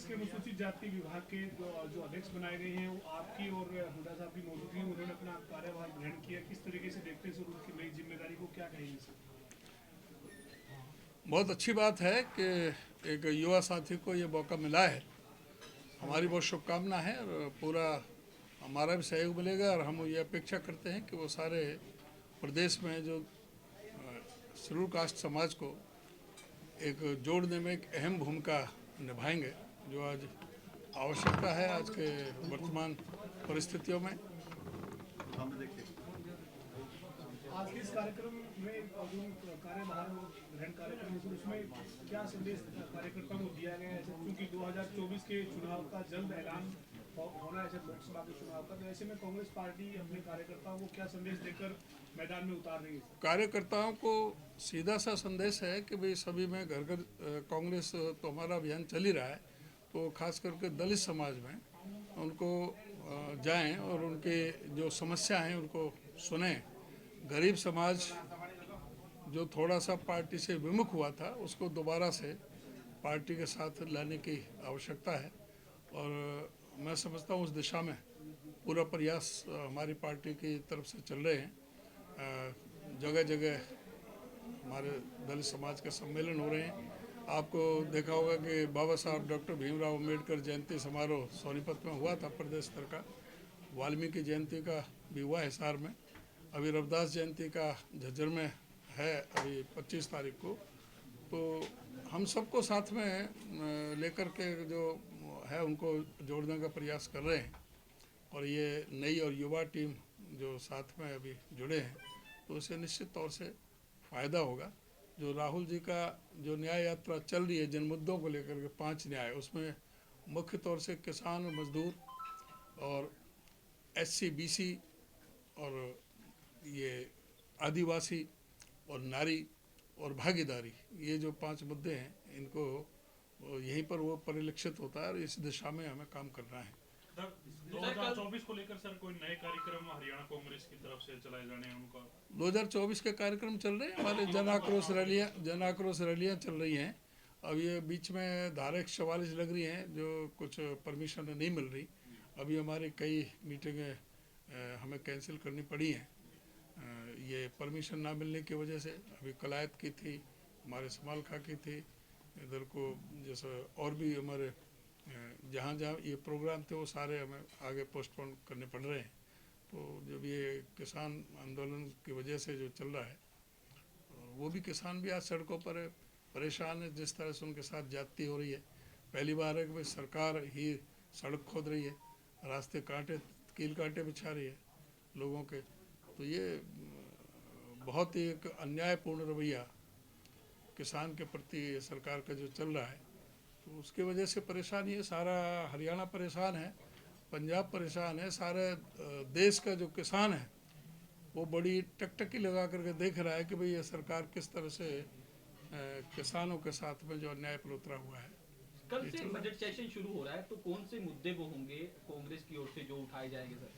के अनुसूचित जाति विभाग के जो अध्यक्ष बनाए गए हैं, वो आपकी और हुड्डा साहब की मौजूदगी में उन्होंने अपना कार्यभार ग्रहण किया, किस तरीके से देखते हैं सर उनकी नई जिम्मेदारी को, क्या कहेंगे सर? बहुत अच्छी बात है कि एक युवा साथी को ये मौका मिला है। हमारी बहुत शुभकामना है और पूरा हमारा भी सहयोग मिलेगा और हम ये अपेक्षा करते हैं कि वो सारे प्रदेश में जो शेड्यूल कास्ट समाज को एक जोड़ने में एक अहम भूमिका निभाएंगे, जो आज आवश्यकता है आज के वर्तमान परिस्थितियों में। आज के इस कार्यक्रम में जो कार्यभार ग्रहण कार्यक्रम है, उसमें क्या संदेश कार्यकर्ताओं को दिया गया है? क्योंकि 2024 के चुनाव का जल्द ऐलान होना है, लोकसभा के चुनाव का, तो ऐसे में कांग्रेस पार्टी अपने कार्यकर्ताओं को क्या संदेश देकर मैदान में उतार रही है? कार्यकर्ताओं को सीधा सा संदेश है कि भाई सभी में घर घर कांग्रेस तो हमारा अभियान चल ही रहा है, तो खास करके दलित समाज में उनको जाएं और उनके जो समस्या हैं उनको सुने। गरीब समाज जो थोड़ा सा पार्टी से विमुख हुआ था, उसको दोबारा से पार्टी के साथ लाने की आवश्यकता है और मैं समझता हूँ उस दिशा में पूरा प्रयास हमारी पार्टी की तरफ से चल रहे हैं। जगह जगह हमारे दलित समाज के सम्मेलन हो रहे हैं। आपको देखा होगा कि बाबा साहब डॉक्टर भीमराव अम्बेडकर जयंती समारोह सोनीपत में हुआ था प्रदेश स्तर का, वाल्मीकि जयंती का भी हुआ हिसार में, अभी रविदास जयंती का झज्जर में है अभी 25 तारीख को। तो हम सबको साथ में लेकर के जो है उनको जोड़ने का प्रयास कर रहे हैं और ये नई और युवा टीम जो साथ में अभी जुड़े हैं तो उससे निश्चित तौर से फ़ायदा होगा। जो राहुल जी का जो न्याय यात्रा चल रही है जिन मुद्दों को लेकर के 5 न्याय, उसमें मुख्य तौर से किसान और मजदूर और SC BC और ये आदिवासी और नारी और भागीदारी, ये जो 5 मुद्दे हैं इनको यहीं पर वो परिलक्षित होता है और इस दिशा में हमें काम करना है। सर 2024 को लेकर सर कोई नए कार्यक्रम हरियाणा कांग्रेस की तरफ से चलाए जाने हैं उनका? 2024 के कार्यक्रम चल रहे हैं, हमारे जन आक्रोश रैलियाँ चल रही हैं। अब ये बीच में धारा 144 लग रही हैं जो कुछ परमिशन नहीं मिल रही। अभी हमारी कई मीटिंगें हमें कैंसिल करनी पड़ी हैं ये परमिशन ना मिलने की वजह से। अभी कलायत की थी, हमारे समाल खा की थी, इधर को जैसे और भी हमारे जहाँ जहाँ ये प्रोग्राम थे वो सारे हमें आगे पोस्टपोन करने पड़ रहे हैं। तो जब ये किसान आंदोलन की वजह से जो चल रहा है, वो भी किसान भी आज सड़कों पर परेशान है, जिस तरह से उनके साथ ज्यादती हो रही है। पहली बार है कि भाई सरकार ही सड़क खोद रही है, रास्ते कांटे कील कांटे बिछा रही है लोगों के। तो ये बहुत ही एक अन्यायपूर्ण रवैया किसान के प्रति सरकार का जो चल रहा है, तो उसकी वजह से परेशानी है। सारा हरियाणा परेशान है, पंजाब परेशान है, सारे देश का जो किसान है वो बड़ी टकटकी लगा करके देख रहा है कि भाई ये सरकार किस तरह से किसानों के साथ में जो अन्याय पर उतरा हुआ है। कल से बजट सेशन शुरू हो रहा है, तो कौन से मुद्दे वो होंगे कांग्रेस की ओर से जो उठाए जाएंगे सर?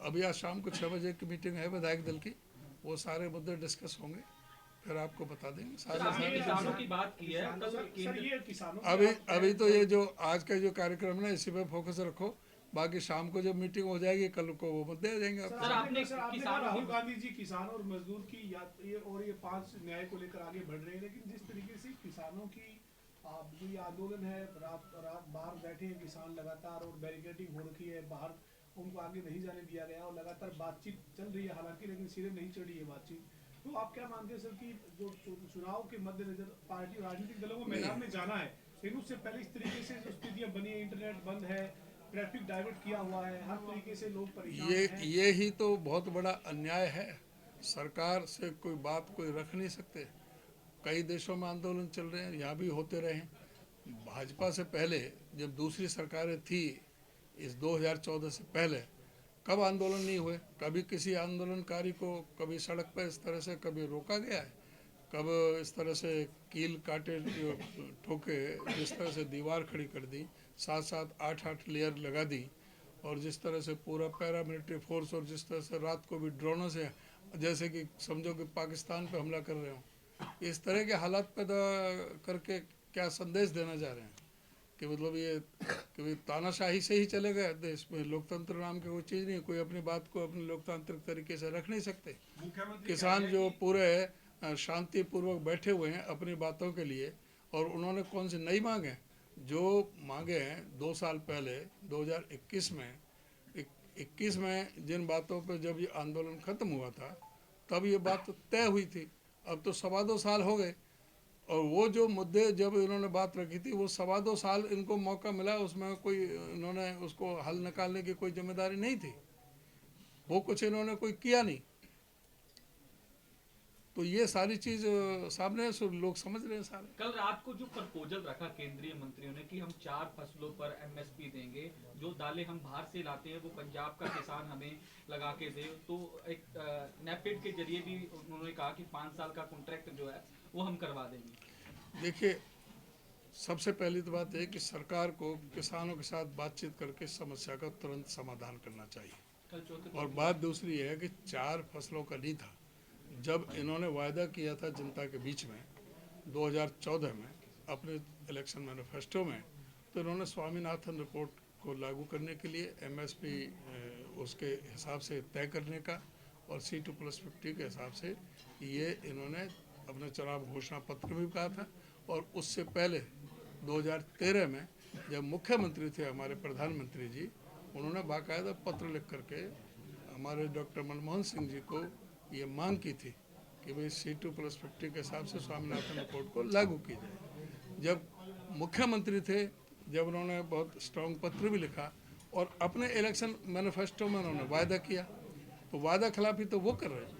अभी आज शाम को 6 बजे की मीटिंग है विधायक दल की, वो सारे मुद्दे डिस्कस होंगे, फिर आपको बता देंगे सारे। किसानों की बात की है अभी तो ये जो आज का जो कार्यक्रम है ना इसी पे फोकस रखो, बाकी शाम को जब मीटिंग हो जाएगी कल को वो मुद्दे आ जाएंगे। सर आपने राहुल गांधी जी किसान और मजदूर की ये 5 न्याय को लेकर आगे बढ़ रहे हैं, लेकिन जिस तरीके से किसानों की जो ये आंदोलन है, रात बाहर बैठे हैं किसान लगातार और बैरिकेडिंग हो रखी है, बाहर उनको आगे नहीं जाने दिया गया और लगातार बातचीत चल रही है हालांकि, लेकिन सिरे नहीं चढ़ी है बातचीत। तो आप क्या मानते हैं सर कि जो चुनाव के मद्देनजर पार्टी राजनीतिक दलों को मैदान में जाना है, लेकिन उससे पहले इस तरीके से जो स्थितियां बनी है, इंटरनेट बंद है, ट्रैफिक डाइवर्ट किया हुआ है, हर तरीके से लोग परेशान हैं। ये ही तो बहुत बड़ा अन्याय है। सरकार से कोई बात कोई रख नहीं सकते। कई देशों में आंदोलन चल रहे हैं, यहाँ भी होते रहे। भाजपा से पहले जब दूसरी सरकारें थी इस 2014 से पहले, कब आंदोलन नहीं हुए? कभी किसी आंदोलनकारी को कभी सड़क पर इस तरह से कभी रोका गया है? कब इस तरह से कील काटे ठोके, जिस तरह से दीवार खड़ी कर दी, 7-7 8-8 लेयर लगा दी, और जिस तरह से पूरा पैरामिलिट्री फोर्स, और जिस तरह से रात को भी ड्रोनों से जैसे कि समझो कि पाकिस्तान पे हमला कर रहे हो, इस तरह के हालात पैदा करके क्या संदेश देना चाह रहे हैं? कि मतलब ये कि भाई तानाशाही से ही चलेगा देश में, लोकतंत्र नाम की कोई चीज़ नहीं, कोई अपनी बात को अपने लोकतांत्रिक तरीके से रख नहीं सकते। किसान जो पूरे शांतिपूर्वक बैठे हुए हैं अपनी बातों के लिए, और उन्होंने कौन सी नई मांगे जो मांगे हैं 2 साल पहले 2021 में 21 में जिन बातों पर जब ये आंदोलन खत्म हुआ था तब ये बात तय हुई थी। अब तो 2.25 साल हो गए, और वो जो मुद्दे जब इन्होंने बात रखी थी वो 2.25 साल इनको मौका मिला, उसमें कोई इन्होंने उसको हल निकालने की कोई जिम्मेदारी नहीं थी, वो कुछ इन्होंने कोई किया नहीं। तो ये सारी चीज सामने लोग समझ रहे हैं सारे। कल रात को जो प्रपोजल रखा केंद्रीय मंत्रियों ने कि हम 4 फसलों पर एमएसपी देंगे, जो दालें हम बाहर से लाते हैं वो पंजाब का किसान हमें लगा के दे, तो एक नेफेड के जरिए भी उन्होंने कहा कि 5 साल का कॉन्ट्रैक्ट जो है वो हम करवा देंगे। देखिए, सबसे पहली तो बात है कि सरकार को किसानों के साथ बातचीत करके समस्या का तुरंत समाधान करना चाहिए। और बात दूसरी है कि 4 फसलों का नहीं था, जब इन्होंने वायदा किया था जनता के बीच में 2014 में अपने इलेक्शन मैनिफेस्टो में, तो इन्होंने स्वामीनाथन रिपोर्ट को लागू करने के लिए एमएसपी उसके हिसाब से तय करने का और C2+50 के हिसाब से ये इन्होंने अपने चुनाव घोषणा पत्र में भी कहा था। और उससे पहले 2013 में जब मुख्यमंत्री थे हमारे प्रधानमंत्री जी, उन्होंने बाकायदा पत्र लिख करके हमारे डॉक्टर मनमोहन सिंह जी को ये मांग की थी कि भाई C2+50 के हिसाब से स्वामीनाथन रिपोर्ट को लागू की जाए। जब मुख्यमंत्री थे, जब उन्होंने बहुत स्ट्रॉन्ग पत्र भी लिखा और अपने इलेक्शन मैनिफेस्टो में उन्होंने वायदा किया, तो वादा खिलाफी तो वो कर रहे हैं।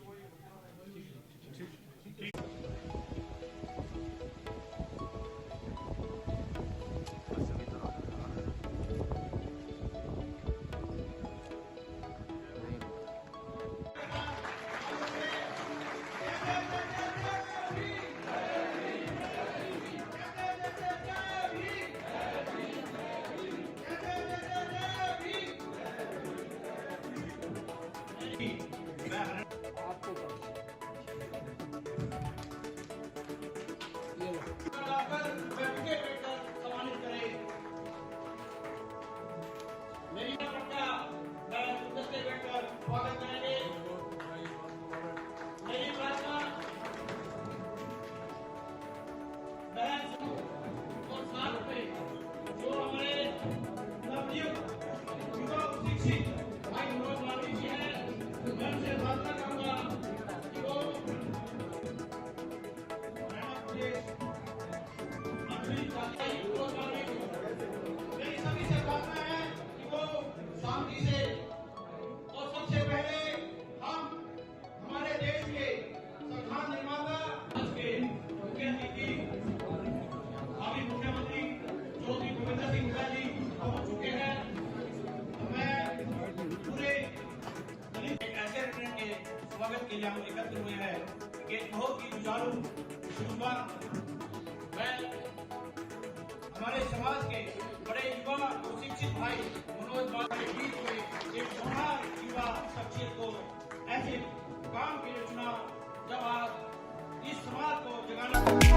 स्वागत के लिए हम एकत्र हुए हैं कि बहुत ही जुझारू युवा, मैं हमारे समाज के बड़े युवा और शिक्षित भाई मनोज बाबू के बीच में एक महान युवा शख्सियत को ऐसे काम के लिए चुना, जब आप इस समाज को जगाना